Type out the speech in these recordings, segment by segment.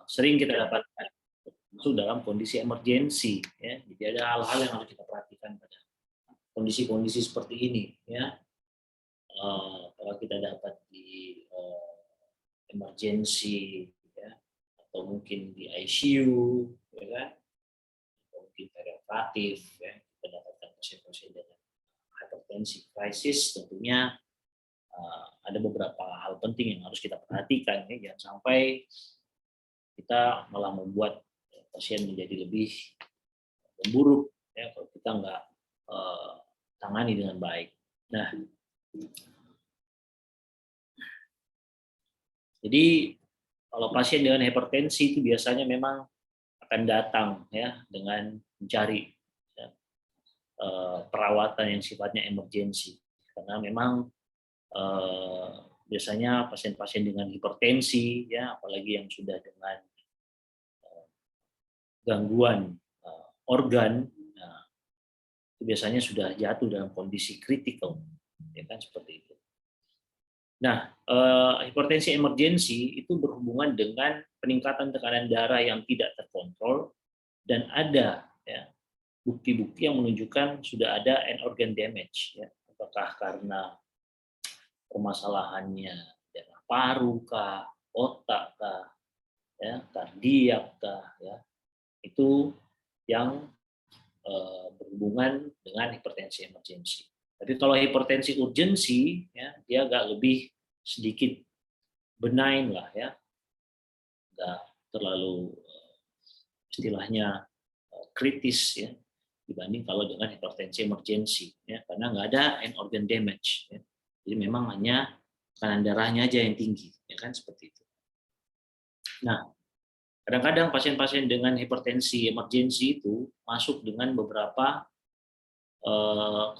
sering kita dapatkan itu dalam kondisi emergensi, ya. Jadi ada hal-hal yang harus kita perhatikan pada kondisi-kondisi seperti ini, ya. Kalau kita dapat di emergensi, ya, atau mungkin di ICU, ya kan, atau mungkin preoperatif, ya, kita dapatkan pasien-pasien dengan hipertensi krisis, tentunya ada beberapa hal penting yang harus kita perhatikan, ya. Jangan sampai kita malah membuat pasien menjadi lebih memburuk, ya, kalau kita nggak tangani dengan baik. Nah, jadi kalau pasien dengan hipertensi itu biasanya memang akan datang, ya, dengan mencari, ya, perawatan yang sifatnya emergensi, karena memang biasanya pasien-pasien dengan hipertensi, ya, apalagi yang sudah dengan gangguan organ, nah, itu biasanya sudah jatuh dalam kondisi kritikal, ya kan, seperti itu. Nah, hipertensi emergensi itu berhubungan dengan peningkatan tekanan darah yang tidak terkontrol dan ada, ya, bukti-bukti yang menunjukkan sudah ada end organ damage, ya. Apakah karena permasalahannya darah paru kah, otak kah, ya, kardiak kah, ya. Itu yang berhubungan dengan hipertensi emergensi. Tapi kalau hipertensi urgensi, ya, dia agak lebih sedikit benign lah, ya, nggak terlalu istilahnya kritis, ya, dibanding kalau dengan hipertensi emergensi, ya, karena nggak ada end organ damage, ya. Jadi memang hanya tekanan darahnya aja yang tinggi, ya kan, seperti itu. Nah, kadang-kadang pasien-pasien dengan hipertensi emergensi itu masuk dengan beberapa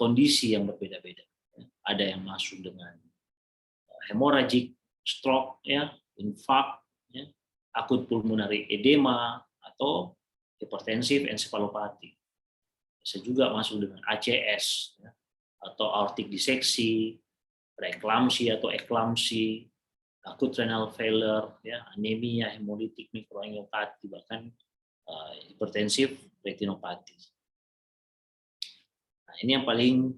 kondisi yang berbeda-beda. Ada yang masuk dengan hemorrhagic stroke, ya, infark, ya, akut pulmonary edema, atau hipertensif encephalopathy. Bisa juga masuk dengan ACS, ya, atau aortic dissection, preeklamsi atau eklamsi, akut renal failure, ya, anemia, hemolitik mikroangiopati, bahkan hipertensif retinopati. Nah, ini yang paling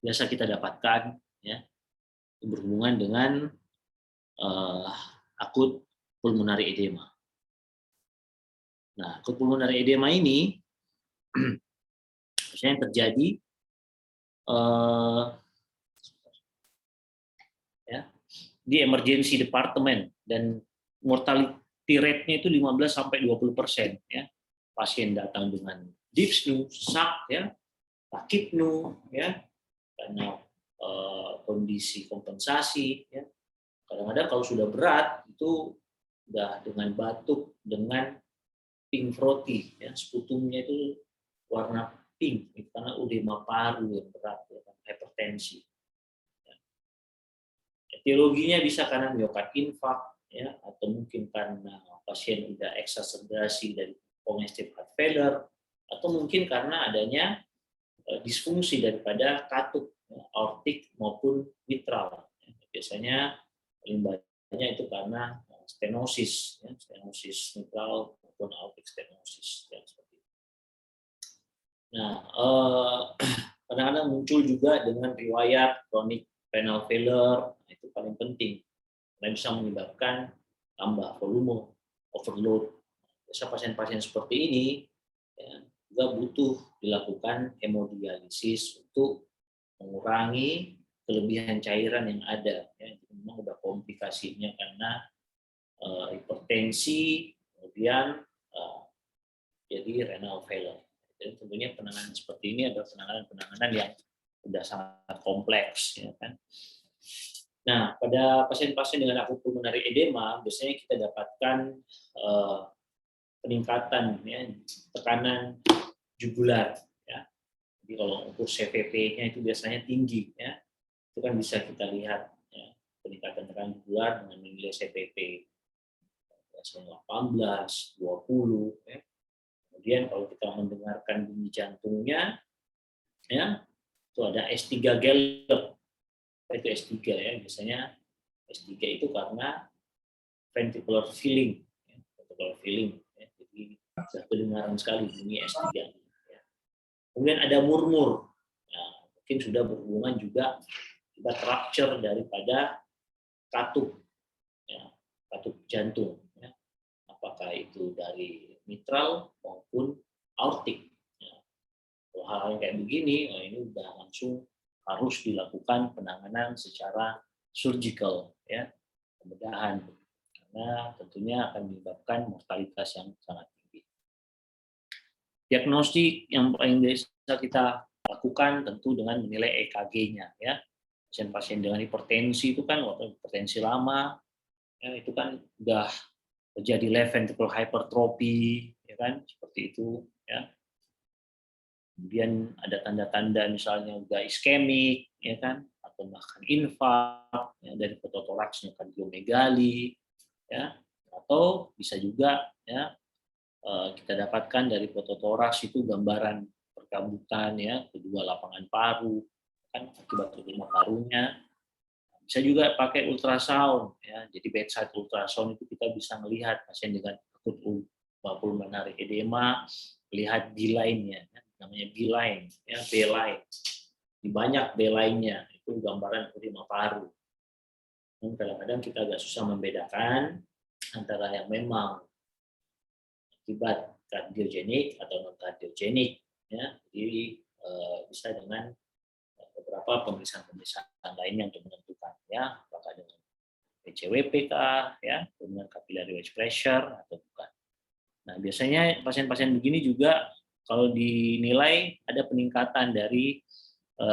biasa kita dapatkan, ya, berhubungan dengan akut pulmonary edema. Nah, akut pulmonary edema ini biasanya terjadi ya, di emergency department dan mortality rate-nya itu 15-20%, ya. Pasien datang dengan dyspnea, sesak, ya, tachypnea, ya, karena kondisi kompensasi, ya. Kadang-kadang kalau sudah berat itu udah dengan batuk, dengan pink frothy, ya, sputumnya itu warna pink, karena edema paru yang berat, ya, hipertensi. Ya. Etiologinya bisa karena miokard infark, ya, atau mungkin karena pasien udah eksacerbasi dari congestive heart failure, atau mungkin karena adanya disfungsi daripada katup, ya, aortik maupun mitral. Ya. Biasanya paling banyak itu karena stenosis, ya, stenosis mitral maupun aortic stenosis, ya, seperti itu. Nah, kadang-kadang muncul juga dengan riwayat chronic renal failure, itu paling penting karena bisa menyebabkan tambah volume, overload. Biasa pasien-pasien seperti ini, ya, juga butuh dilakukan hemodialisis untuk mengurangi kelebihan cairan yang ada, ya. Memang udah komplikasinya karena hipertensi, kemudian jadi renal failure. Jadi tentunya penanganan seperti ini adalah penanganan yang sudah sangat kompleks, ya kan. Nah, pada pasien-pasien dengan akut pulmonary edema biasanya kita dapatkan peningkatan, ya, tekanan jugular, ya. Jadi kalau ukur CVP-nya itu biasanya tinggi, ya. Itu kan bisa kita lihat, ya, peningkatan tekanan jugular dengan nilai CVP 18, 20, ya. Kemudian kalau kita mendengarkan bunyi jantungnya, ya, itu ada S3 Gallop. Itu S3, ya, biasanya S3 itu karena ventricular filling, feeling. Ya. Jadi sudah kedengaran sekali bunyi S3. Ya. Kemudian ada murmur. Nah, mungkin sudah berhubungan juga akibat rupture daripada katup, ya, katup jantung. Ya. Apakah itu dari mitral maupun aortik. Ya. Kalau hal yang kayak begini, ini udah langsung harus dilakukan penanganan secara surgical, ya, pembedahan, karena tentunya akan menyebabkan mortalitas yang sangat tinggi. Diagnostik yang paling bisa kita lakukan tentu dengan menilai EKG-nya, ya. Pasien-pasien dengan hipertensi itu kan waktu hipertensi lama, ya, itu kan udah terjadi left ventricular hypertrophy, ya kan, seperti itu, ya. Kemudian ada tanda-tanda misalnya udah iskemik, ya kan, atau bahkan infark, ya, dari fototoraksnya kardiomegali, ya, atau bisa juga, ya, kita dapatkan dari fototoraks itu gambaran perkabutan, ya, kedua lapangan paru, kan akibat edema parunya. Bisa juga pakai ultrasound, ya, jadi bedside ultrasound itu kita bisa melihat pasien dengan akut pulmonary edema, lihat B-line-nya, namanya B-line, ya, B-line. Di banyak B-line-nya itu gambaran edema paru. Dan kadang-kadang kita agak susah membedakan antara yang memang akibat kardiogenik atau non kardiogenik, ya. Jadi bisa dengan beberapa pemeriksaan lainnya untuk menentukan, ya, apakah dengan PCWP kah, ya, dengan capillary wedge pressure atau bukan. Nah, biasanya pasien-pasien begini juga kalau dinilai ada peningkatan dari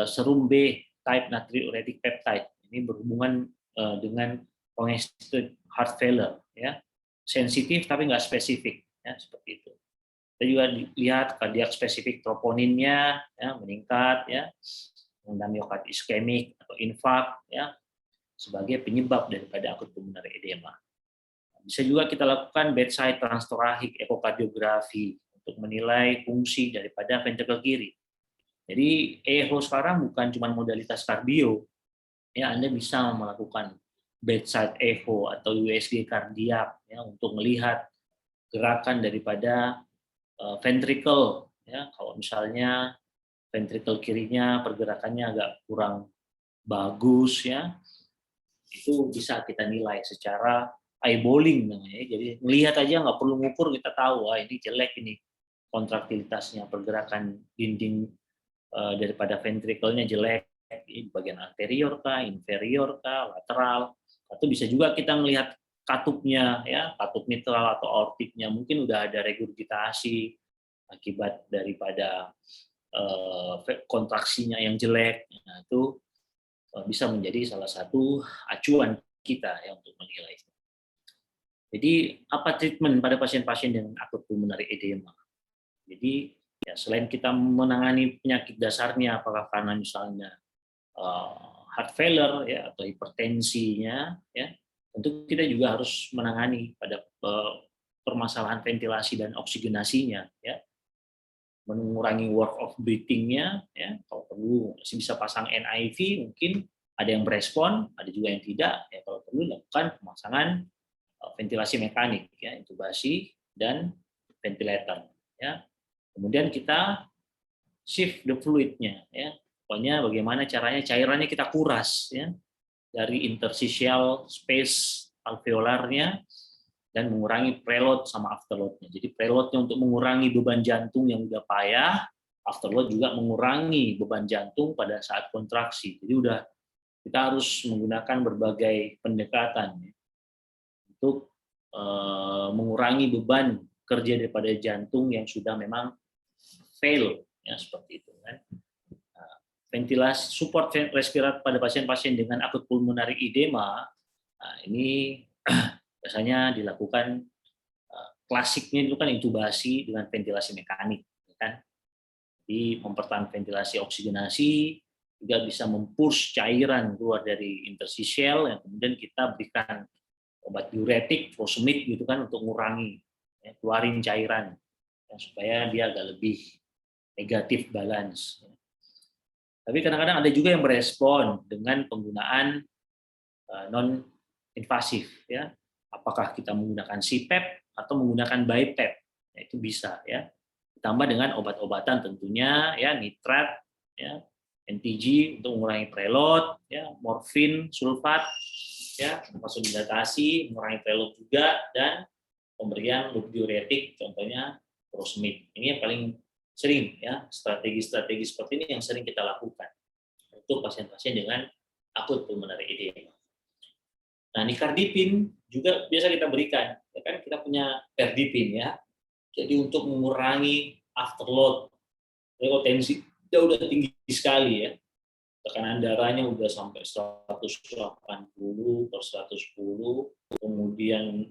serum B type natriuretic peptide. Ini berhubungan dengan congestive heart failure, ya. Sensitif tapi nggak spesifik, ya, seperti itu. Kita juga lihat cardiac specific troponinnya, ya, meningkat, ya, miokard iskemik atau infark, ya, sebagai penyebab daripada akut pulmonary edema. Bisa juga kita lakukan bedside transthoracic ekokardiografi untuk menilai fungsi daripada ventrikel kiri. Jadi echo sekarang bukan cuma modalitas kardio, ya, Anda bisa melakukan bedside echo atau USG kardiak, ya, untuk melihat gerakan daripada ventrikel, ya. Kalau misalnya ventrikel kirinya pergerakannya agak kurang bagus, ya, itu bisa kita nilai secara eyeballing namanya. Jadi melihat aja nggak perlu ngukur, kita tahu ini jelek, ini kontraktilitasnya, pergerakan dinding daripada ventrikelnya jelek, di bagian anterior kah, inferior kah, lateral, atau bisa juga kita melihat katupnya, ya, katup mitral atau aortiknya mungkin udah ada regurgitasi akibat daripada kontraksinya yang jelek. Nah, itu bisa menjadi salah satu acuan kita, ya, untuk menilai. Jadi apa treatment pada pasien-pasien dengan akut pulmonary edema? Jadi ya selain kita menangani penyakit dasarnya, apakah karena misalnya heart failure, ya, atau hipertensinya, ya, tentu kita juga harus menangani pada permasalahan ventilasi dan oksigenasinya, ya, mengurangi work of breathing-nya, ya, kalau perlu masih bisa pasang NIV, mungkin ada yang berespon, ada juga yang tidak, ya, kalau perlu lakukan pemasangan ventilasi mekanik, ya, intubasi dan ventilator, ya. Kemudian kita shift the fluid-nya, ya. Pokoknya bagaimana caranya cairannya kita kuras, ya, dari interstitial space alveolarnya dan mengurangi preload sama afterload-nya. Jadi preload-nya untuk mengurangi beban jantung yang udah payah, afterload juga mengurangi beban jantung pada saat kontraksi. Jadi udah kita harus menggunakan berbagai pendekatan, ya, untuk mengurangi beban kerja daripada jantung yang sudah memang fail, ya, seperti itu, kan. Nah, ventilasi support respirator pada pasien-pasien dengan akut pulmonary edema, nah, ini biasanya dilakukan klasiknya itu kan intubasi dengan ventilasi mekanik, kan. Jadi mempertahankan ventilasi oksigenasi, juga bisa mempush cairan keluar dari interstitial yang kemudian kita berikan obat diuretik, furosemid gitu kan untuk mengurangi, ya, keluarin cairan, ya, supaya dia agak lebih negatif balance. Tapi kadang-kadang ada juga yang berespon dengan penggunaan non invasif, ya. Apakah kita menggunakan CPAP atau menggunakan BiPAP, ya, itu bisa ya. Ditambah dengan obat-obatan tentunya ya, nitrat ya, NTG untuk mengurangi preload ya, morfin sulfat ya, vasodilatasi, mengurangi preload juga, dan pemberian loop diuretik contohnya furosemid. Ini yang paling sering ya, strategi-strategi seperti ini yang sering kita lakukan untuk pasien-pasien dengan akut pulmonary edema. Nah, nicardipin juga biasa kita berikan, ya kan, kita punya perdipin ya. Jadi untuk mengurangi afterload, jadi kalau tensi dia udah tinggi sekali ya, tekanan darahnya udah sampai 180 per 110, kemudian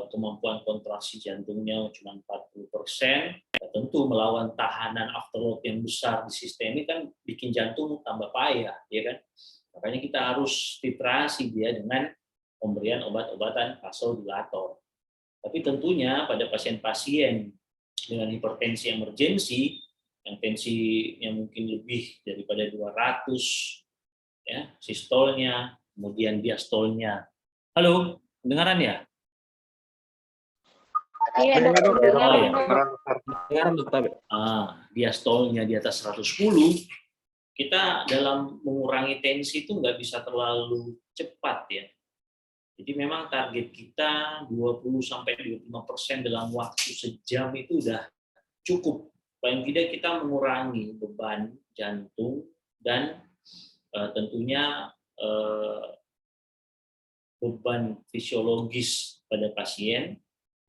kemampuan kontraksi jantungnya cuma 40%, ya tentu melawan tahanan afterload yang besar di sistem ini kan bikin jantung tambah payah, ya kan? Makanya kita harus titrasi dia dengan pemberian obat-obatan vasodilator. Tapi tentunya pada pasien-pasien dengan hipertensi emergensi, yang tensinya mungkin lebih daripada 200, ya, sistolnya, kemudian diastolnya. Halo, kedengaran ya? Iya, dok. Kedengaran, diastolnya di atas 110, kita dalam mengurangi tensi itu nggak bisa terlalu cepat ya. Jadi memang target kita 20-25% dalam waktu sejam itu udah cukup. Paling tidak kita mengurangi beban jantung dan tentunya beban fisiologis pada pasien,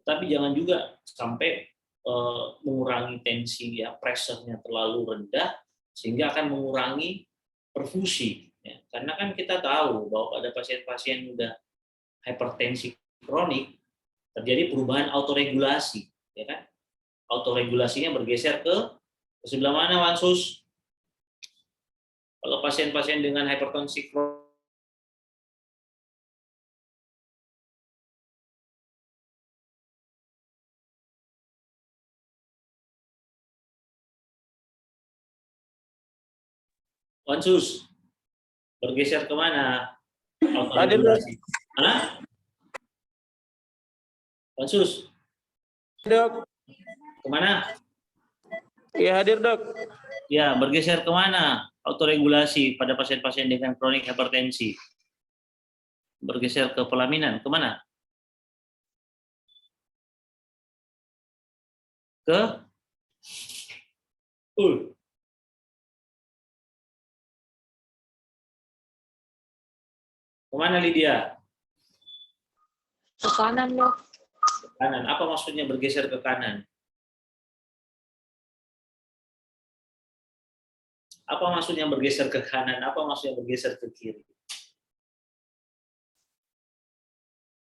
tapi jangan juga sampai mengurangi tensi ya, pressure-nya terlalu rendah sehingga akan mengurangi perfusi. Ya. Karena kan kita tahu bahwa pada pasien-pasien udah hipertensi kronik terjadi perubahan autoregulasi, ya kan? Autoregulasinya bergeser ke sebelah mana, Wansus? Kalau pasien-pasien dengan hipertensi kronik, Wansus bergeser kemana? Autoregulasi. Hah? Wansus? Dok. Kemana? Ya, hadir, Dok. Ya, bergeser kemana? Autoregulasi pada pasien-pasien dengan kronik hipertensi. Bergeser ke pelaminan. Kemana? Ke? Kemana, Lydia? Ke kanan, dok. Ke kanan. Apa maksudnya bergeser ke kanan? Apa maksudnya bergeser ke kanan? Apa maksudnya bergeser ke kiri?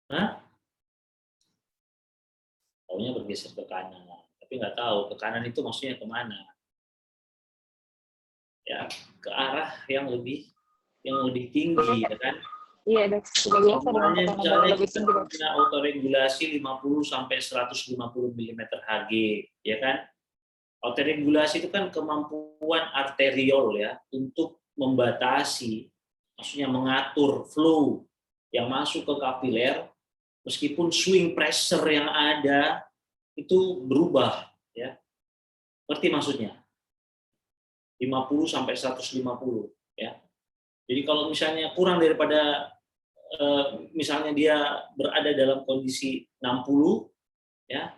Hah? Taunya bergeser ke kanan, tapi nggak tahu ke kanan itu maksudnya kemana? Ya, ke arah yang lebih tinggi, ya kan? Iya, dok. Sudah biasa dengan tekanan darah lebih tinggi, dok. Kita autoregulasi 50 sampai 150 mm Hg, ya kan? Autoregulasi itu kan kemampuan arteriol ya untuk membatasi, maksudnya mengatur flow yang masuk ke kapiler meskipun swing pressure yang ada itu berubah ya. Ngerti maksudnya? 50 sampai 150 ya. Jadi kalau misalnya kurang daripada misalnya dia berada dalam kondisi 60 ya,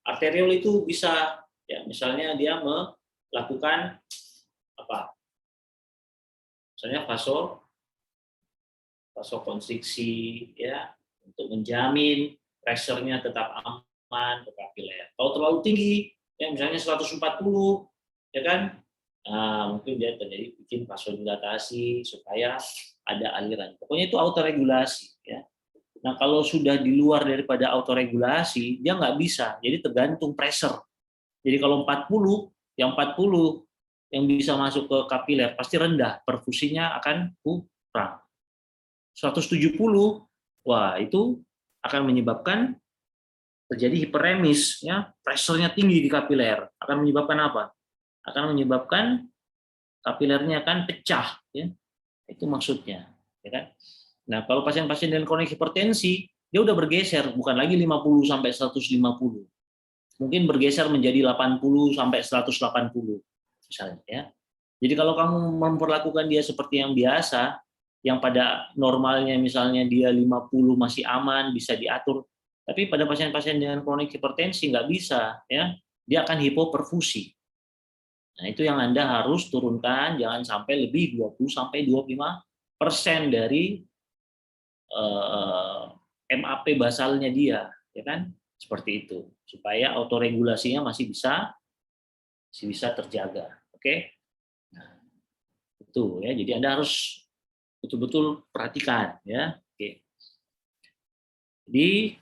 arteriol itu bisa ya, misalnya dia melakukan apa? Misalnya vasokonstriksi ya, untuk menjamin pressure-nya tetap aman ke kapiler. Kalau terlalu tinggi ya, misalnya 140 ya kan, nah, mungkin dia terjadi bikin vasodilatasi supaya ada aliran. Pokoknya itu autoregulasi ya. Nah, kalau sudah di luar daripada autoregulasi, dia nggak bisa. Jadi tergantung pressure. Jadi kalau 40 yang bisa masuk ke kapiler pasti rendah, perfusinya akan kurang. 170, wah itu akan menyebabkan terjadi hiperemis ya, pressure-nya tinggi di kapiler. Akan menyebabkan apa? Akan menyebabkan kapilernya akan pecah ya. Itu maksudnya, ya kan? Nah, kalau pasien-pasien dengan kronik hipertensi dia udah bergeser, bukan lagi 50 sampai 150. Mungkin bergeser menjadi 80 sampai 180 misalnya ya. Jadi kalau kamu memperlakukan dia seperti yang biasa, yang pada normalnya misalnya dia 50 masih aman, bisa diatur, tapi pada pasien-pasien dengan kronik hipertensi nggak bisa ya, dia akan hipoperfusi. Nah, itu yang Anda harus turunkan, jangan sampai lebih 20 sampai 25% dari MAP basalnya dia, ya kan? Seperti itu, supaya autoregulasinya masih bisa terjaga. Oke? Nah, itu ya. Jadi Anda harus betul-betul perhatikan ya. Oke. Jadi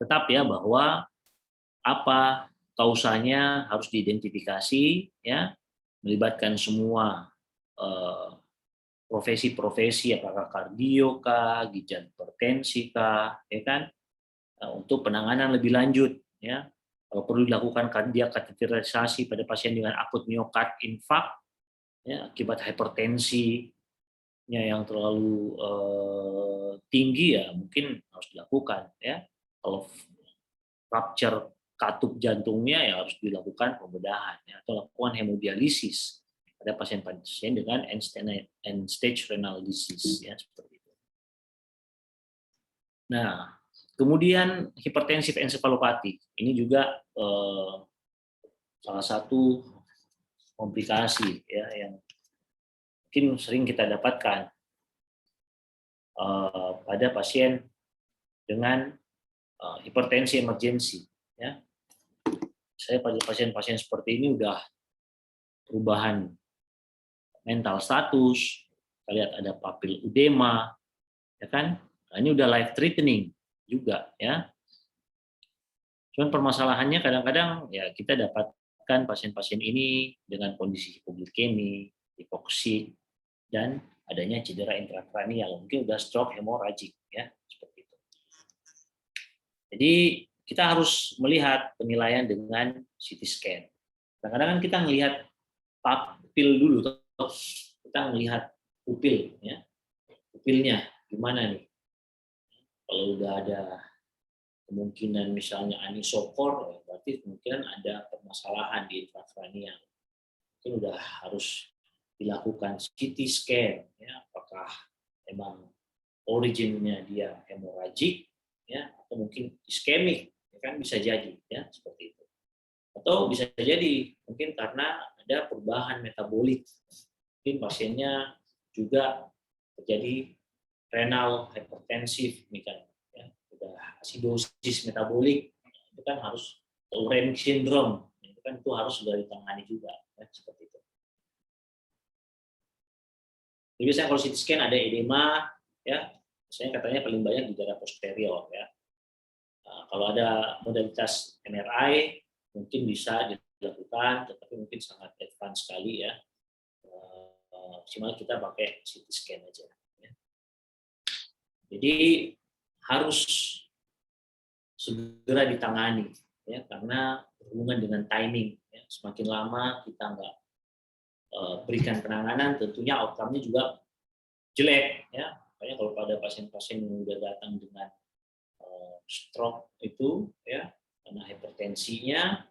tetap ya bahwa apa kausanya harus diidentifikasi ya, melibatkan semua profesi-profesi, apakah kardio kah, ginjal hipertensi kah, ya kan, untuk penanganan lebih lanjut ya. Kalau perlu dilakukan kardiak kateterisasi pada pasien dengan akut miokard infark ya, akibat hipertensinya yang terlalu tinggi ya mungkin harus dilakukan ya. Kalau rupture katup jantungnya ya harus dilakukan pembedahan ya, atau lakukan hemodialisis pada pasien-pasien dengan end stage renal disease ya, seperti itu. Nah, kemudian hipertensif ensefalopati ini juga salah satu komplikasi ya yang mungkin sering kita dapatkan pada pasien dengan hipertensi emergensi ya. Saya pada pasien-pasien seperti ini udah perubahan mental status, kita lihat ada papil edema, ya kan? Nah, ini udah life threatening juga ya. Cuman permasalahannya kadang-kadang ya kita dapatkan pasien-pasien ini dengan kondisi hipoglikemi, hipoksik, dan adanya cedera intrakranial, mungkin udah stroke hemorrhagic ya, seperti itu. Jadi kita harus melihat penilaian dengan CT scan. Kadang-kadang kan kita melihat papil dulu, kita melihat pupil ya, pupilnya gimana nih. Kalau udah ada kemungkinan misalnya anisokor, berarti kemungkinan ada permasalahan di intrakranial. Itu udah harus dilakukan CT scan ya, apakah memang originnya dia hemorrhagic ya, atau mungkin iskemik ya kan, bisa jadi ya, seperti itu. Atau bisa jadi mungkin karena ada perubahan metabolik, mungkin pasiennya juga terjadi renal hypertensif misalnya ya, udah asidosis metabolik, itu kan harus Lorentz syndrome, itu kan itu harus sudah ditangani juga ya, seperti itu. Jadi biasanya kalau CT scan ada edema ya, biasanya katanya paling banyak di daerah posterior ya. Nah, kalau ada modalitas MRI mungkin bisa dilakukan, tetapi mungkin sangat advance sekali ya. Maksimal kita pakai CT scan aja. Ya. Jadi harus segera ditangani ya, karena berhubungan dengan timing. Ya. Semakin lama kita nggak berikan penanganan, tentunya outcome-nya juga jelek ya. Makanya kalau pada pasien-pasien yang sudah datang dengan stroke itu ya, karena hipertensinya,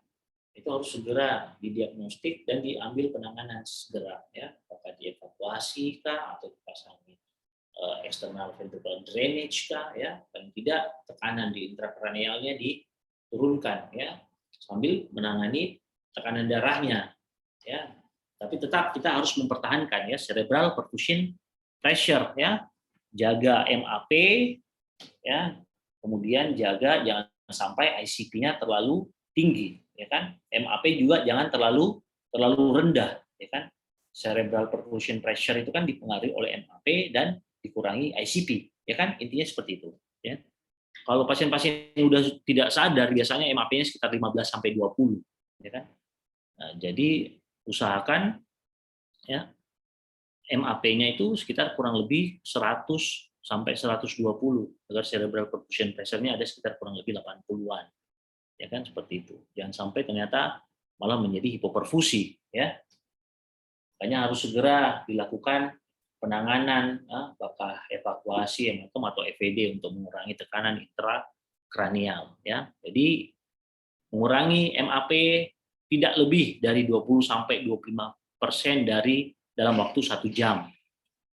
itu harus segera didiagnostik dan diambil penanganan segera ya, apakah dievakuasi kah atau dipasangi external ventricular drainage kah ya, dan tidak tekanan di intrakranialnya diturunkan ya, sambil menangani tekanan darahnya ya. Tapi tetap kita harus mempertahankan ya cerebral perfusion pressure ya, jaga MAP ya, kemudian jaga jangan sampai ICP-nya terlalu tinggi ya kan, MAP juga jangan terlalu rendah ya kan. Cerebral perfusion pressure itu kan dipengaruhi oleh MAP dan dikurangi ICP ya kan, intinya seperti itu ya. Kalau pasien-pasien yang sudah tidak sadar biasanya MAP-nya sekitar 15 sampai 20 ya kan. Nah, jadi usahakan ya MAP-nya itu sekitar kurang lebih 100 sampai 120 agar cerebral perfusion pressure-nya ada sekitar kurang lebih 80-an. Ya kan, seperti itu. Jangan sampai ternyata malah menjadi hipoperfusi ya. Makanya harus segera dilakukan penanganan apakah evakuasi hematom atau EVD untuk mengurangi tekanan intrakranial ya. Jadi mengurangi MAP tidak lebih dari 20 sampai 25% dari dalam waktu 1 jam.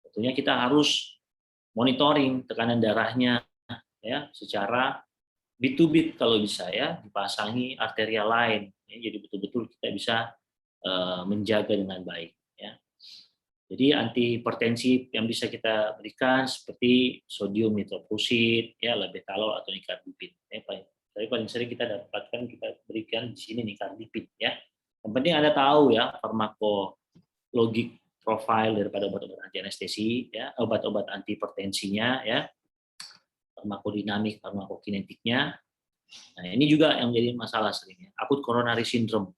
Tentunya kita harus monitoring tekanan darahnya ya secara bit to bit kalau bisa ya, dipasangi arterial lain ya, jadi betul-betul kita bisa menjaga dengan baik ya. Jadi antihipertensi yang bisa kita berikan seperti sodium nitroprusid ya, labetalol atau nicardipin ya, paling sering kita dapatkan kita berikan di sini nicardipin ya. Yang penting Anda tahu ya farmakologik profil daripada obat-obat anti anestesi ya, obat-obat antihipertensinya ya, farmakodinamik, farmakokinetiknya. Nah, ini juga yang menjadi masalah seringnya, akut coronary syndrome.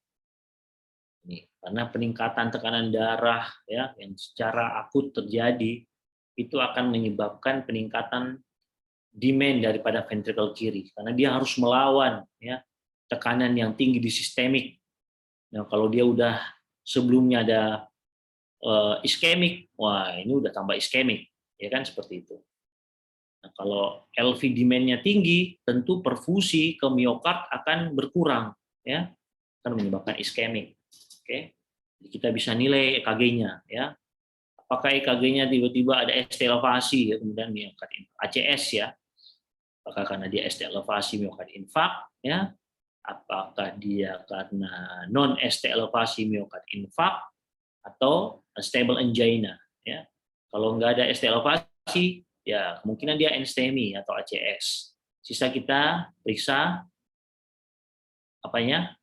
Ini karena peningkatan tekanan darah ya yang secara akut terjadi itu akan menyebabkan peningkatan demand daripada ventricle kiri karena dia harus melawan ya tekanan yang tinggi di sistemik. Nah, kalau dia udah sebelumnya ada iskemik, wah ini udah tambah iskemik, ya kan seperti itu. Nah, kalau LV demand-nya tinggi, tentu perfusi ke miokard akan berkurang, ya, akan menyebabkan iskemik. Oke, jadi kita bisa nilai EKG-nya, ya. Apakah EKG-nya tiba-tiba ada ST elevasi, ya, kemudian miokard ACS, ya. Apakah karena dia ST elevasi miokard infark, ya? Apakah dia karena non ST elevasi miokard infark atau stable angina, ya. Kalau nggak ada ST elevasi, ya kemungkinan dia NSTEMI atau ACS. Sisa kita periksa apanya?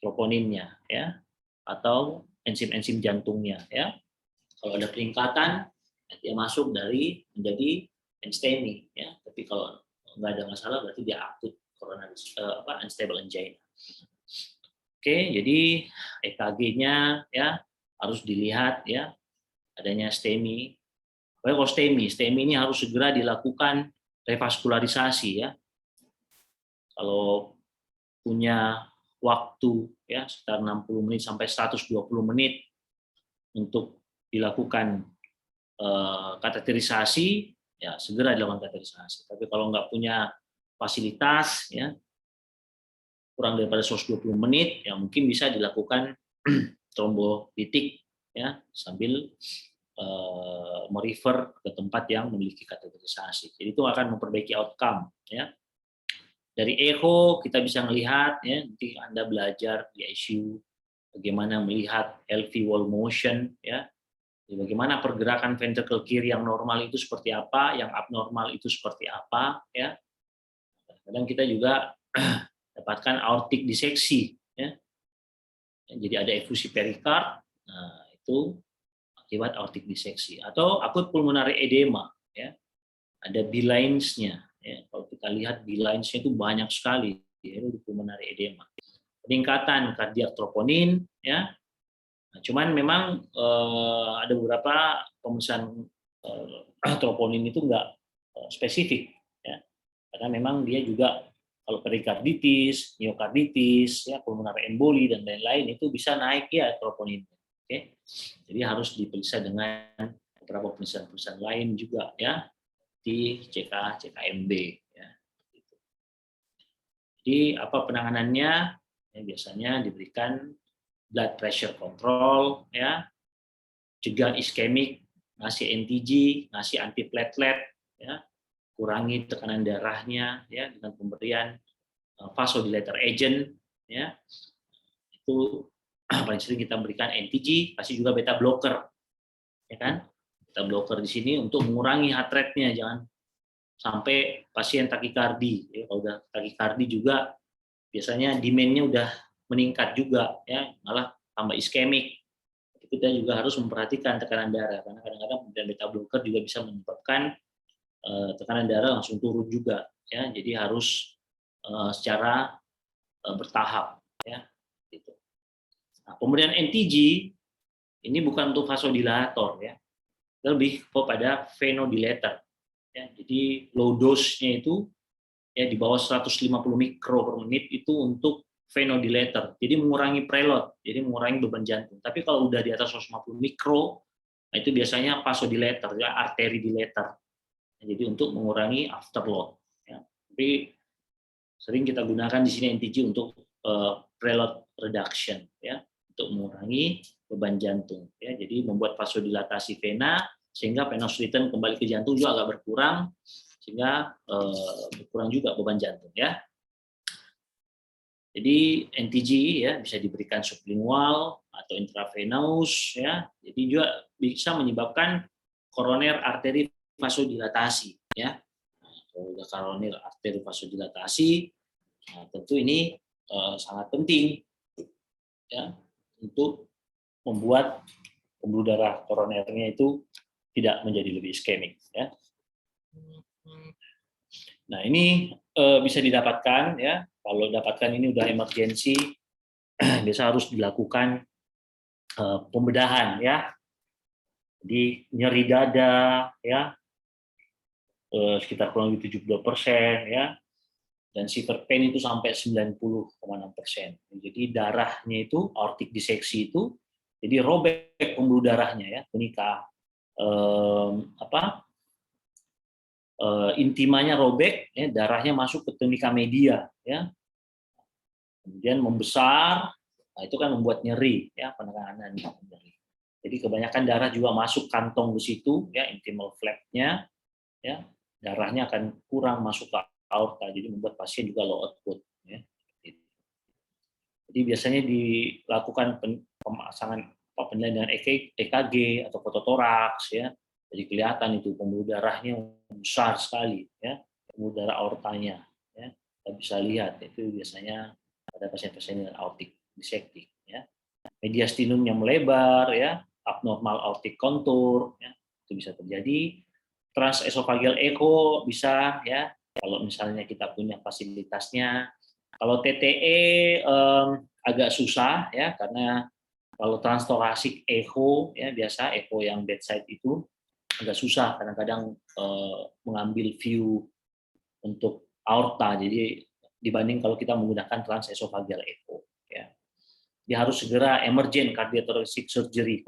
Troponinnya, ya, atau enzim-enzim jantungnya, ya. Kalau ada peningkatan, dia masuk menjadi NSTEMI, ya. Tapi kalau nggak ada masalah, berarti dia akut coronary unstable angina. Oke, jadi EKG-nya ya harus dilihat ya adanya STEMI. Kalau STEMI ini harus segera dilakukan revaskularisasi ya. Kalau punya waktu ya sekitar 60 menit sampai 120 menit untuk dilakukan kateterisasi, ya segera dilakukan kateterisasi. Tapi kalau nggak punya fasilitas ya kurang daripada 120 menit, ya mungkin bisa dilakukan trombolitik ya sambil merefer ke tempat yang memiliki kateterisasi. Jadi itu akan memperbaiki outcome ya. Dari echo kita bisa melihat ya, nanti Anda belajar di ICU bagaimana melihat LV wall motion ya. Jadi bagaimana pergerakan ventricle kiri yang normal itu seperti apa, yang abnormal itu seperti apa ya. Kadang kita juga dapatkan aortic disseksi ya. Jadi ada efusi perikard, nah itu akibat aortic disseksi atau akut pulmonary edema ya. Ada B-lines-nya ya. Kalau kita lihat B-lines-nya itu banyak sekali ya, di pulmonary edema. Peningkatan kardiak troponin ya. Nah, cuman memang ada beberapa pemeriksaan troponin itu enggak spesifik ya. Karena memang dia juga kalau perikarditis, miokarditis, ya, pulmonary emboli dan lain-lain itu bisa naik ya troponin. Oke, jadi harus diperiksa dengan beberapa pemeriksaan lain juga ya di CKMB. Ya. Jadi apa penanganannya? Ya, biasanya diberikan blood pressure control, ya, cegah iskemik, ngasih NTG, ngasih antiplatelet, ya, kurangi tekanan darahnya, ya, dengan pemberian vasodilator agent, ya, itu paling sering kita berikan NTG, pasti juga beta blocker, ya kan? Beta blocker di sini untuk mengurangi heart rate-nya, jangan sampai pasien takikardi. Ya, kalau udah takikardi juga biasanya demand-nya udah meningkat juga, ya, malah tambah iskemik. Kita juga harus memperhatikan tekanan darah karena kadang-kadang pemberian beta blocker juga bisa menyebabkan tekanan darah langsung turun juga, ya. Jadi harus secara bertahap, ya. Gitu. Nah, pemberian NTG ini bukan untuk vasodilator, ya, lebih kepada venodilator. Ya, jadi low dose-nya itu ya di bawah 150 mikro per menit itu untuk venodilator. Jadi mengurangi preload, jadi mengurangi beban jantung. Tapi kalau udah di atas 150 mikro Nah, itu biasanya vasodilator, ya, arteri dilator. Jadi untuk mengurangi afterload. Ya. Tapi sering kita gunakan di sini NTG untuk preload reduction, ya, untuk mengurangi beban jantung. Ya. Jadi membuat vasodilatasi vena sehingga venous return kembali ke jantung juga agak berkurang, sehingga berkurang juga beban jantung. Ya. Jadi NTG ya bisa diberikan sublingual atau intravenous, ya. Jadi juga bisa menyebabkan koroner arteri vasodilatasi, ya. Kalau udah koroner arteri vasodilatasi, nah tentu ini sangat penting, ya, untuk membuat pembuluh darah koronernya itu tidak menjadi lebih iskemik, ya. Nah, ini bisa didapatkan, ya. Kalau dapatkan ini udah emergensi, biasa harus dilakukan pembedahan, ya. Jadi nyeri dada, ya, sekitar kurang lebih 70%, ya, dan severe pain itu sampai 90,6%. Jadi darahnya itu aortic diseksi itu, jadi robek pembuluh darahnya, ya, tunika intimanya robek, ya, darahnya masuk ke tunika media, ya, kemudian membesar, nah itu kan membuat nyeri, ya, penekanan nyeri. Jadi kebanyakan darah juga masuk kantong di situ, ya, intimal flap-nya, ya, darahnya akan kurang masuk ke aorta, jadi membuat pasien juga low output, ya. Jadi biasanya dilakukan pemasangan penilaian dengan EKG atau fototoraks, ya, jadi kelihatan itu pembuluh darahnya besar sekali, ya, pembuluh darah aortanya, ya, kita bisa lihat itu biasanya pada pasien-pasien dengan aortic disecting, ya. Mediastinumnya melebar, ya, abnormal aortic contour, ya, itu bisa terjadi. Transesophageal echo bisa, ya, kalau misalnya kita punya fasilitasnya. Kalau TTE agak susah, ya, karena kalau transthoracic echo, ya, biasa echo yang bedside itu agak susah, kadang-kadang mengambil view untuk aorta, jadi dibanding kalau kita menggunakan transesophageal echo, ya. Dia harus segera emergent cardiothoracic surgery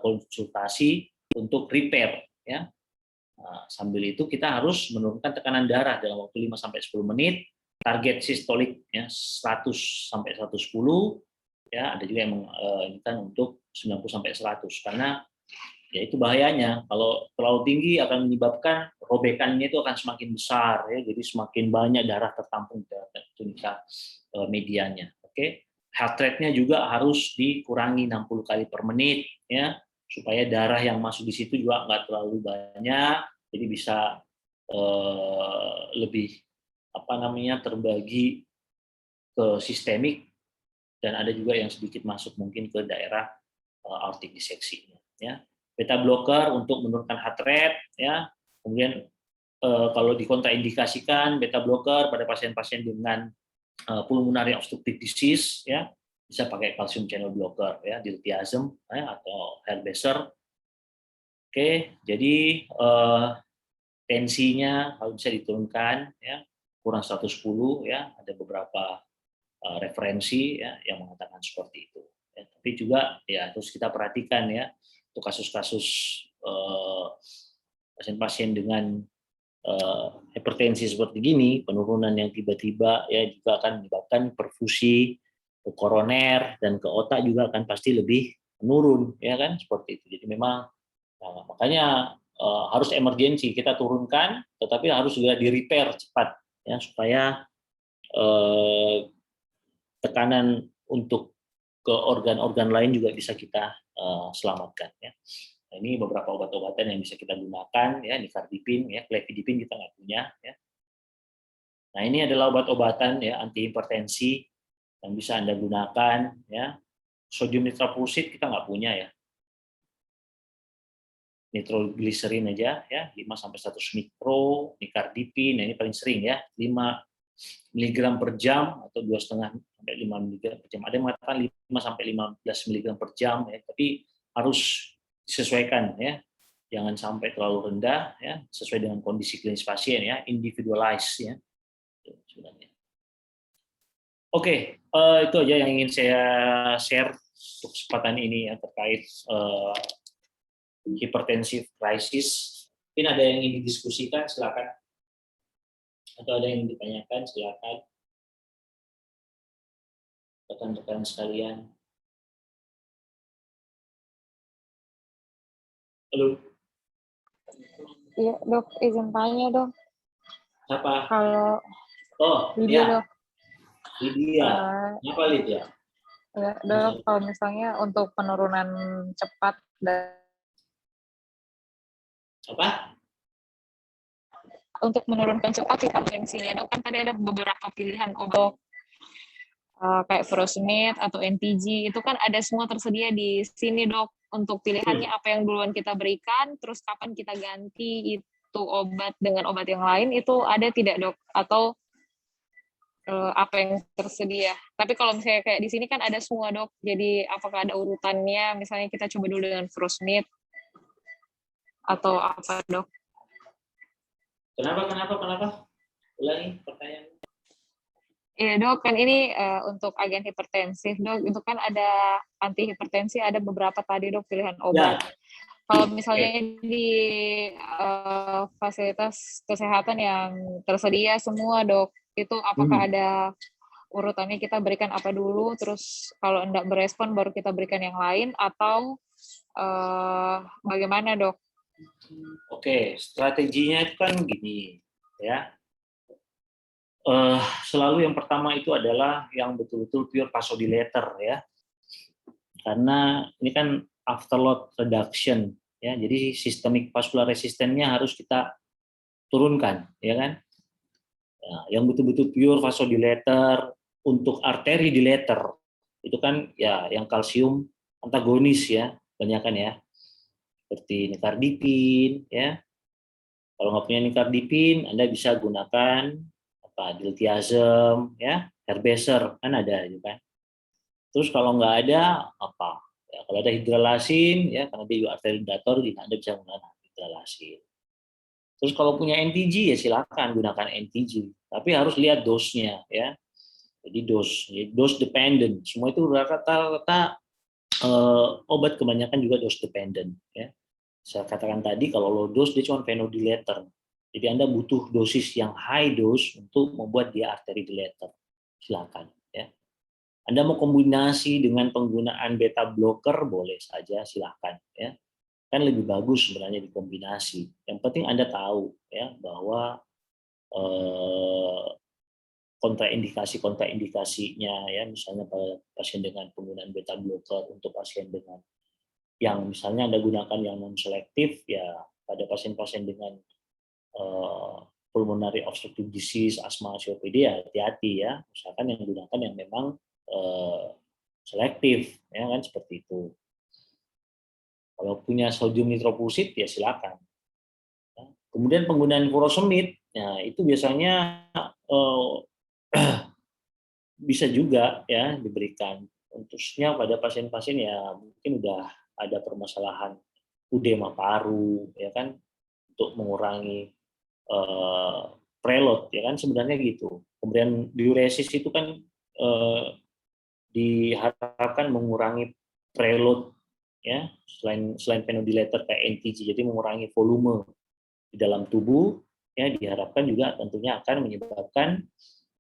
konsultasi untuk repair, ya. Nah, sambil itu kita harus menurunkan tekanan darah dalam waktu 5-10 menit, target sistolik, ya, 100 sampai 110, ya, ada juga yang menginginkan untuk 90 sampai 100, karena ya itu bahayanya kalau terlalu tinggi akan menyebabkan robekannya itu akan semakin besar, ya, jadi semakin banyak darah tertampung di tunika medianya. Oke. Heart rate-nya juga harus dikurangi 60 kali per menit, ya, supaya darah yang masuk di situ juga nggak terlalu banyak, jadi bisa lebih terbagi ke sistemik, dan ada juga yang sedikit masuk mungkin ke daerah aortic dissection, ya. Beta blocker untuk menurunkan heart rate, ya. Kemudian kalau dikontraindikasikan beta blocker pada pasien-pasien dengan pulmonary obstructive disease, ya, bisa pakai calcium channel blocker, ya, diltiazem, ya, atau Herbesser. Oke, jadi tensinya kalau bisa diturunkan, ya, kurang 110, ya, ada beberapa referensi, ya, yang mengatakan seperti itu. Ya, tapi juga ya terus kita perhatikan, ya, untuk kasus-kasus pasien-pasien dengan hipertensi seperti gini, penurunan yang tiba-tiba, ya, juga akan menyebabkan perfusi ke koroner dan ke otak juga akan pasti lebih menurun, ya kan, seperti itu. Jadi memang makanya harus emergensi kita turunkan, tetapi harus juga di repair cepat, ya, supaya tekanan untuk ke organ-organ lain juga bisa kita selamatkan, ya. Nah, ini beberapa obat-obatan yang bisa kita gunakan, ya, nicardipin, ya, clefidipin kita nggak punya, ya. Nah, ini adalah obat-obatan, ya, antihipertensi yang bisa Anda gunakan, ya. Sodium nitroprusid kita nggak punya, ya. Nitroglycerin aja, ya, 5-100 mikro, nicardipin, nah ini paling sering, ya, 5 mg per jam atau 2,5 sampai 5 mg per jam. Ada yang mengatakan 5-15 mg per jam, ya, tapi harus disesuaikan, ya, jangan sampai terlalu rendah, ya, sesuai dengan kondisi klinis pasien, ya, individualize, ya. Oke, itu aja yang ingin saya share untuk kesempatan ini, ya, terkait hypertensive crisis. Mungkin ada yang ingin didiskusikan, silakan. Atau ada yang ditanyakan, silakan. Rekan-rekan sekalian. Halo. Iya dok, izin tanya dok. Siapa? Kalau Oh, Lydia ya. dok, Lydia. Apa Lydia? ya dok, kalau misalnya untuk penurunan cepat dan Apa? untuk menurunkan cepat hipertensinya dok, kan tadi ada beberapa pilihan obat kayak furosemide atau NTG, itu kan ada semua tersedia di sini dok. Untuk pilihannya apa yang duluan kita berikan, terus kapan kita ganti itu obat dengan obat yang lain, itu ada tidak dok? Atau apa yang tersedia? Tapi kalau misalnya kayak di sini kan ada semua dok, jadi apakah ada urutannya? Misalnya kita coba dulu dengan furosemide atau apa dok? Kenapa? Ulangi pertanyaan. Iya dok, kan ini untuk agen hipertensif dok, itu kan ada anti hipertensi, ada beberapa tadi dok pilihan obat. Ya. Kalau misalnya di fasilitas kesehatan yang tersedia semua dok, itu apakah ada urutannya kita berikan apa dulu, terus kalau enggak berespon baru kita berikan yang lain, atau bagaimana dok? Oke, strateginya itu kan gini, ya. Selalu yang pertama itu adalah yang betul-betul pure vasodilator ya, karena ini kan afterload reduction ya, jadi systemic vascular resistance-nya harus kita turunkan ya kan. Nah, yang betul-betul pure vasodilator untuk arteri dilator itu kan ya yang kalsium antagonis ya, banyak kan ya, seperti nicardipin ya. Kalau nggak punya nicardipin, Anda bisa gunakan diltiazem ya, herbeser kan ada juga kan. Terus kalau nggak ada apa ya, kalau ada hidralasin ya, karena dia juga arteridator, Anda bisa menggunakan hidralasin. Terus kalau punya NTG ya silakan gunakan NTG, tapi harus lihat dosnya ya. Jadi dose dependent, semua itu rata-rata obat kebanyakan juga dose dependent ya. Saya katakan tadi kalau low dose dia cuma vasodilator. Jadi Anda butuh dosis yang high dose untuk membuat dia arteri dilator. Silakan ya. Anda mau kombinasi dengan penggunaan beta blocker boleh saja, silakan ya. Kan lebih bagus sebenarnya dikombinasi. Yang penting Anda tahu ya bahwa kontraindikasinya ya, misalnya pada pasien dengan penggunaan beta blocker, untuk pasien dengan yang misalnya Anda gunakan yang non selektif ya, pada pasien-pasien dengan pulmonary obstructive disease, asma, COPD ya hati-hati ya, misalkan yang gunakan yang memang selektif ya kan, seperti itu. Kalau punya sodium nitroprusid ya silakan. Kemudian penggunaan furosemide, ya itu biasanya bisa juga ya diberikan khususnya pada pasien-pasien ya mungkin udah ada permasalahan edema paru ya kan, untuk mengurangi preload ya kan, sebenarnya gitu. Kemudian diuresis itu kan diharapkan mengurangi preload ya, selain vasodilator kayak NTG, jadi mengurangi volume di dalam tubuh ya, diharapkan juga tentunya akan menyebabkan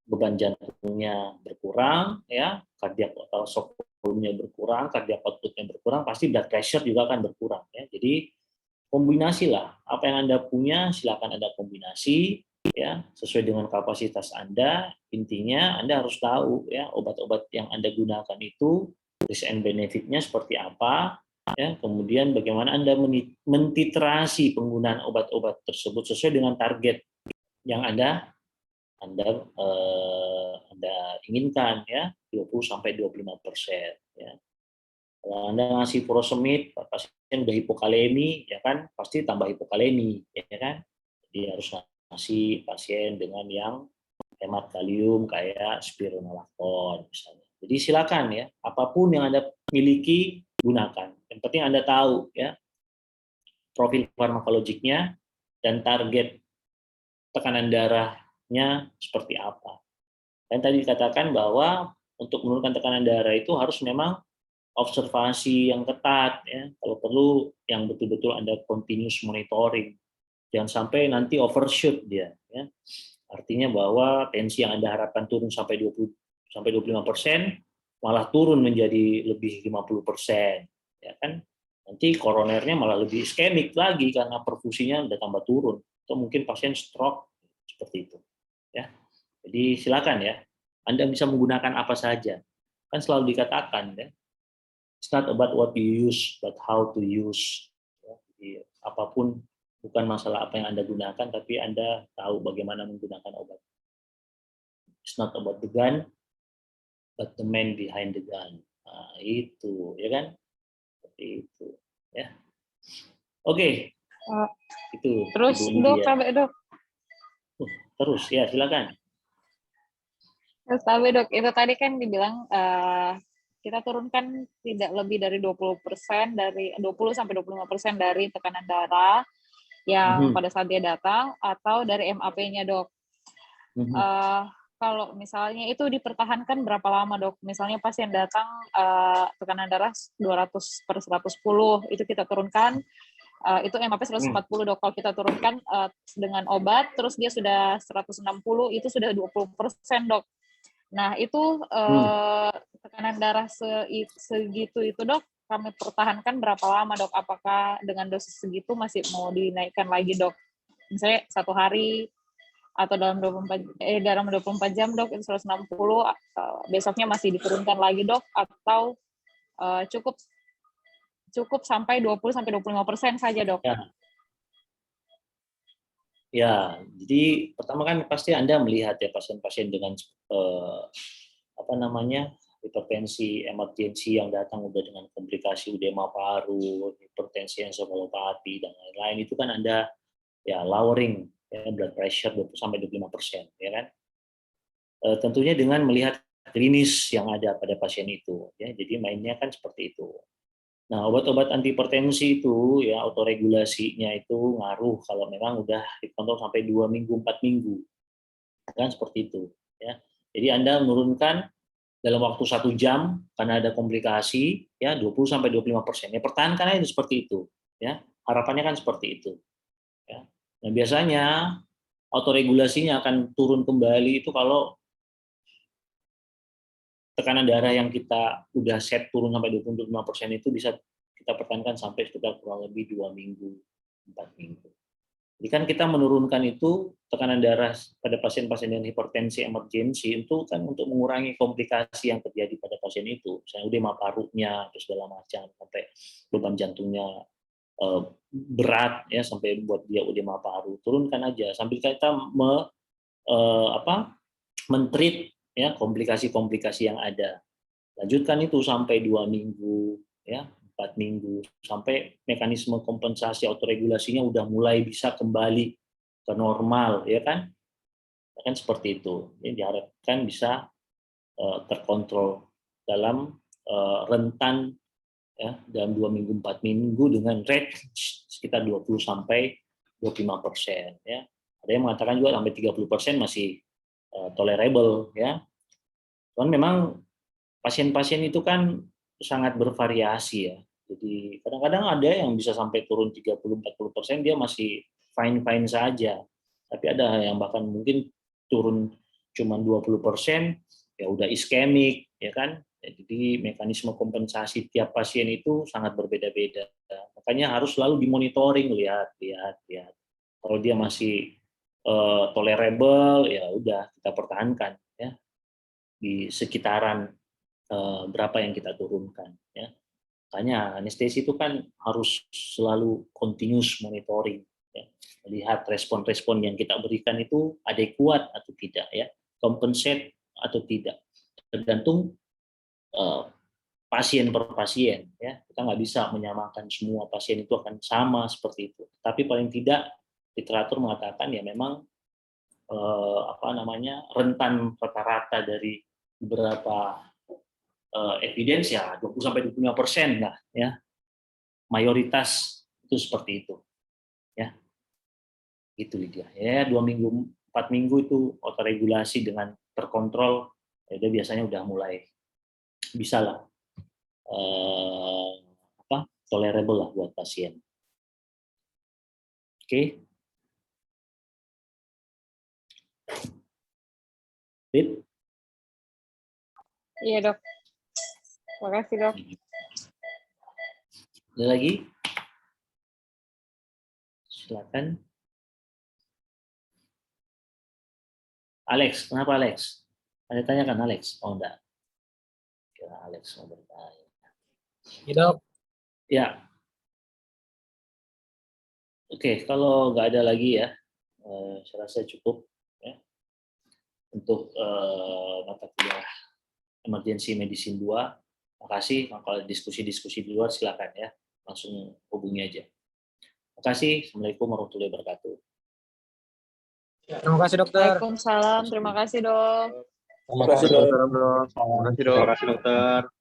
beban jantungnya berkurang ya, cardiac shock volume-nya berkurang, cardiac output-nya berkurang, pasti blood pressure juga akan berkurang ya. Jadi kombinasi lah, apa yang Anda punya silakan Anda kombinasi ya, sesuai dengan kapasitas Anda. Intinya Anda harus tahu ya obat-obat yang Anda gunakan itu risk and benefit-nya seperti apa ya, kemudian bagaimana Anda mentitrasi penggunaan obat-obat tersebut sesuai dengan target yang Anda inginkan ya, 20-25% ya. Kalau Anda ngasih furosemide, pasien udah hipokalemi, ya kan, pasti tambah hipokalemi, ya kan. Jadi harus ngasih pasien dengan yang hemat kalium kayak spironolactone misalnya. Jadi silakan ya, apapun yang Anda miliki gunakan. Yang penting Anda tahu ya profil farmakologiknya dan target tekanan darahnya seperti apa. Dan tadi dikatakan bahwa untuk menurunkan tekanan darah itu harus memang observasi yang ketat, ya. Kalau perlu yang betul-betul ada continuous monitoring. Jangan sampai nanti overshoot dia, ya. Artinya bahwa tensi yang Anda harapkan turun sampai 20 sampai 25%, malah turun menjadi lebih 50%, ya kan? Nanti koronernya malah lebih iskemik lagi karena perfusinya udah tambah turun, atau mungkin pasien stroke seperti itu, ya. Jadi silakan ya, Anda bisa menggunakan apa saja. Kan selalu dikatakan ya, it's not about what you use, but how to use. Ya, jadi apapun, bukan masalah apa yang Anda gunakan, tapi Anda tahu bagaimana menggunakan obat. It's not about the gun, but the man behind the gun. Nah, itu, ya kan? Seperti itu, ya. Oke, itu Terus Ibu dok, Lydia. sampai dok. Terus, ya silakan. Terus sampai dok, itu tadi kan dibilang kita turunkan tidak lebih dari 20% dari 20 sampai 25% dari tekanan darah yang pada saat dia datang atau dari MAP-nya dok. Kalau misalnya itu dipertahankan berapa lama dok? Misalnya pasien datang tekanan darah 200/110 itu kita turunkan, itu MAP 140 dok. Kalau kita turunkan dengan obat, terus dia sudah 160, itu sudah 20% dok. Nah itu tekanan darah segitu itu dok, kami pertahankan berapa lama dok? Apakah dengan dosis segitu masih mau dinaikkan lagi dok? Misalnya 1 hari atau dalam 24 jam dok itu 160, besoknya masih diturunkan lagi dok, atau cukup sampai 20-25% saja dok? Ya, jadi pertama kan pasti Anda melihat ya pasien-pasien dengan hipertensi emergensi yang datang udah dengan komplikasi edema paru, hipertensi ensefalopati dan lain-lain, itu kan Anda ya lowering ya, blood pressure 20-25%, ya kan? Tentunya dengan melihat klinis yang ada pada pasien itu, ya. Jadi mainnya kan seperti itu. Nah, obat-obat antihipertensi itu ya autoregulasinya itu ngaruh kalau memang udah dikontrol sampai 2 minggu, 4 minggu. Kan seperti itu, ya. Jadi Anda menurunkan dalam waktu 1 jam karena ada komplikasi ya 20-25%. Ya pertahankan aja seperti itu, ya. Harapannya kan seperti itu, ya. Nah, biasanya autoregulasinya akan turun kembali itu kalau tekanan darah yang kita udah set turun sampai 25% itu bisa kita pertahankan sampai sekitar kurang lebih 2 minggu, 4 minggu. Jadi kan kita menurunkan itu tekanan darah pada pasien-pasien dengan hipertensi emergensi itu kan untuk mengurangi komplikasi yang terjadi pada pasien itu, misalnya edema parunya, terus segala macam, sampai beban jantungnya berat ya sampai buat dia edema paru, turunkan aja sambil kita men-treat ya komplikasi-komplikasi yang ada. Lanjutkan itu sampai 2 minggu, ya 4 minggu, sampai mekanisme kompensasi autoregulasinya udah mulai bisa kembali ke normal, ya kan? Ya kan seperti itu. Ini diharapkan bisa terkontrol dalam rentan ya dalam 2 minggu 4 minggu dengan rate sekitar 20-25%, ya. Ada yang mengatakan juga sampai 30% masih tolerable, ya. Cuman memang pasien-pasien itu kan sangat bervariasi ya. Jadi kadang-kadang ada yang bisa sampai turun 30-40%, dia masih fine-fine saja. Tapi ada yang bahkan mungkin turun cuma 20%, ya udah iskemik, ya kan? Jadi mekanisme kompensasi tiap pasien itu sangat berbeda-beda. Makanya harus selalu dimonitoring, lihat. Kalau dia masih tolerable, ya udah kita pertahankan ya di sekitaran berapa yang kita turunkan, ya. Makanya anestesi itu kan harus selalu continuous monitoring, ya. Melihat respon-respon yang kita berikan itu adekuat atau tidak, ya, compensate atau tidak, tergantung pasien per pasien, ya. Kita nggak bisa menyamakan semua pasien itu akan sama seperti itu. Tapi paling tidak literatur mengatakan ya memang rentan rata-rata dari beberapa evidence ya 20-25% lah, ya, mayoritas itu seperti itu, ya, itu Lydia. Ya 2 minggu 4 minggu itu autoregulasi dengan terkontrol, ya dia biasanya udah mulai bisa lah tolerable lah buat pasien. Oke. Rit? Iya dok. Makasih dok. Ada lagi? Silakan. Alex, kenapa Alex? Ada tanyakan Alex? Oh enggak. Kira Alex mau bertanya. Iya dok. Ya. Oke, kalau nggak ada lagi ya, saya rasa cukup ya, untuk mata kuliah Emergency Medicine 2. Makasih. Kalau diskusi-diskusi di luar silakan ya, langsung hubungi aja. Terima kasih. Assalamualaikum warahmatullahi wabarakatuh. Terima kasih dokter. Waalaikumsalam. Terima kasih dok. Terima kasih dok. Terima kasih, Dok. Terima kasih dokter.